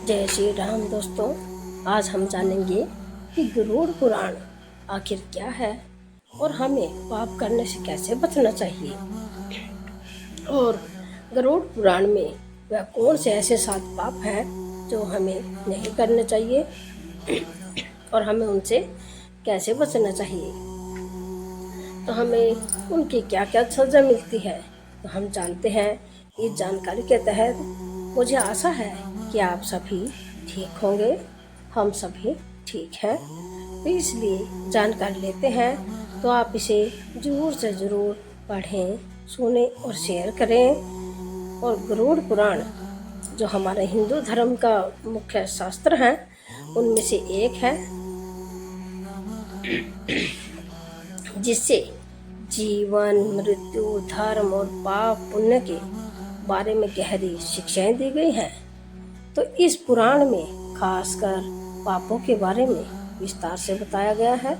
जय श्री राम दोस्तों। आज हम जानेंगे कि गरुड़ पुराण आखिर क्या है और हमें पाप करने से कैसे बचना चाहिए। और गरुड़ पुराण में वह कौन से ऐसे 7 पाप हैं जो हमें नहीं करने चाहिए और हमें उनसे कैसे बचना चाहिए, तो हमें उनकी क्या क्या सजा मिलती है, तो हम जानते हैं। इस जानकारी के तहत मुझे आशा है कि आप सभी ठीक होंगे, हम सभी ठीक हैं। तो इसलिए जानकारी लेते हैं, तो आप इसे ज़रूर से ज़रूर पढ़ें, सुने और शेयर करें। और गरुड़ पुराण जो हमारे हिंदू धर्म का मुख्य शास्त्र है, उनमें से एक है, जिससे जीवन, मृत्यु, धर्म और पाप पुण्य के बारे में गहरी शिक्षाएं दी गई हैं। तो इस पुराण में खासकर पापों के बारे में विस्तार से बताया गया है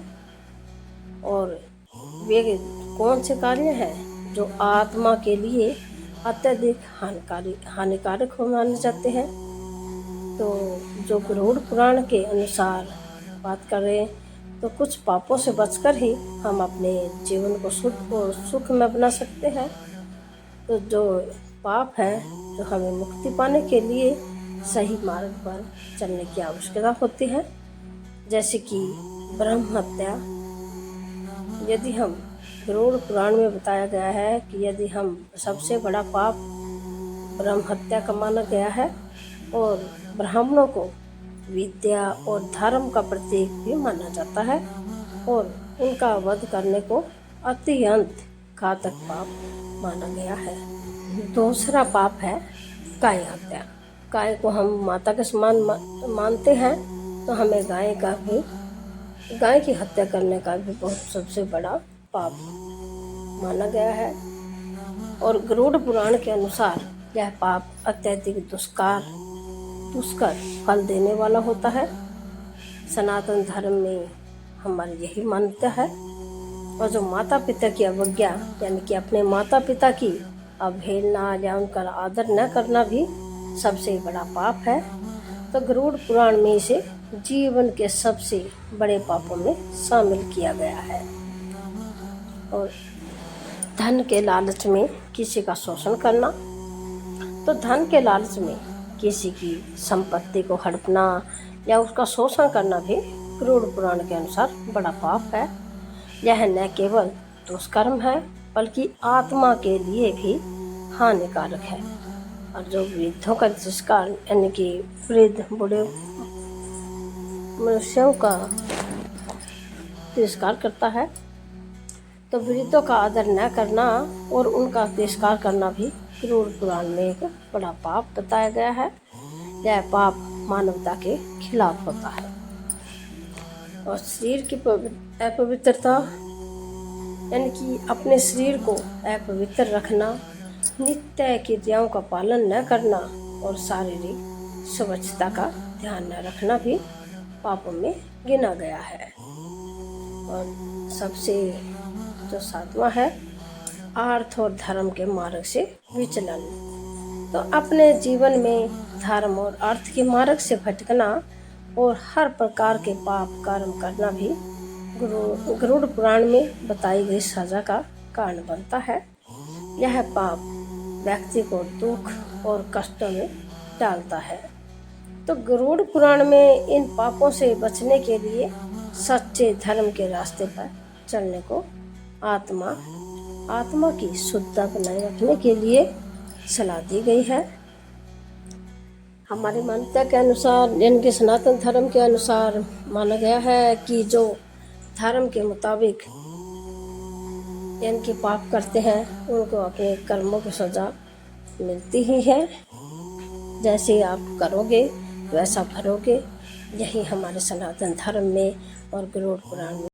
और वे कौन से कार्य हैं जो आत्मा के लिए अत्यधिक हानिकारक हो माने जाते हैं। तो जो गरुड़ पुराण के अनुसार बात करें, तो कुछ पापों से बचकर ही हम अपने जीवन को शुद्ध और सुख में बना सकते हैं। तो जो पाप है, तो हमें मुक्ति पाने के लिए सही मार्ग पर चलने की आवश्यकता होती है, जैसे कि ब्रह्म हत्या। यदि हम गरुड़ पुराण में बताया गया है कि यदि हम सबसे बड़ा पाप ब्रह्म हत्या का माना गया है और ब्राह्मणों को विद्या और धर्म का प्रतीक भी माना जाता है और उनका वध करने को अत्यंत घातक पाप माना गया है। दूसरा पाप है गाय हत्या। गाय को हम माता के समान मानते हैं, तो हमें गाय की हत्या करने का भी बहुत सबसे बड़ा पाप माना गया है। और गरुड़ पुराण के अनुसार यह पाप अत्यधिक दुष्कर फल देने वाला होता है। सनातन धर्म में हमारी यही मान्यता है। और जो माता पिता की अवज्ञा, यानी कि अपने माता पिता की अवहेलना या उनका आदर न करना भी सबसे बड़ा पाप है। तो गरुड़ पुराण में इसे जीवन के सबसे बड़े पापों में शामिल किया गया है। और धन के लालच में किसी का शोषण करना, तो धन के लालच में किसी की संपत्ति को हड़पना या उसका शोषण करना भी गरुड़ पुराण के अनुसार बड़ा पाप है। यह न केवल दुष्कर्म है बल्कि आत्मा के लिए भी हानिकारक है। और जो वृद्धों का तिरस्कार, यानी कि वृद्ध बूढ़े मनुष्यों का तिरस्कार करता है, तो वृद्धों का आदर न करना और उनका तिरस्कार करना भी गरुड़ पुराण में एक बड़ा पाप बताया गया है। यह पाप मानवता के खिलाफ होता है। और शरीर की अपवित्रता, यानी कि अपने शरीर को अपवित्र रखना, नित्य क्रियाओं का पालन न करना और शारीरिक स्वच्छता का ध्यान न रखना भी पापों में गिना गया है। और सबसे जो 7वां है, अर्थ और धर्म के मार्ग से विचलन। तो अपने जीवन में धर्म और अर्थ के मार्ग से भटकना और हर प्रकार के पाप कर्म करना भी गरुड़ पुराण में बताई गई सजा का कारण बनता है। यह पाप व्यक्ति को दुख और कष्टों में डालता है। तो गरुड़ पुराण में इन पापों से बचने के लिए सच्चे धर्म के रास्ते पर चलने को आत्मा की शुद्धता बनाए रखने के लिए सलाह दी गई है। हमारी मान्यता के अनुसार, यानी कि सनातन धर्म के अनुसार माना गया है कि जो धर्म के मुताबिक यानी कि पाप करते हैं, उनको अपने कर्मों की सजा मिलती ही है। जैसे आप करोगे वैसा भरोगे। यही हमारे सनातन धर्म में और गरुड़ पुराण में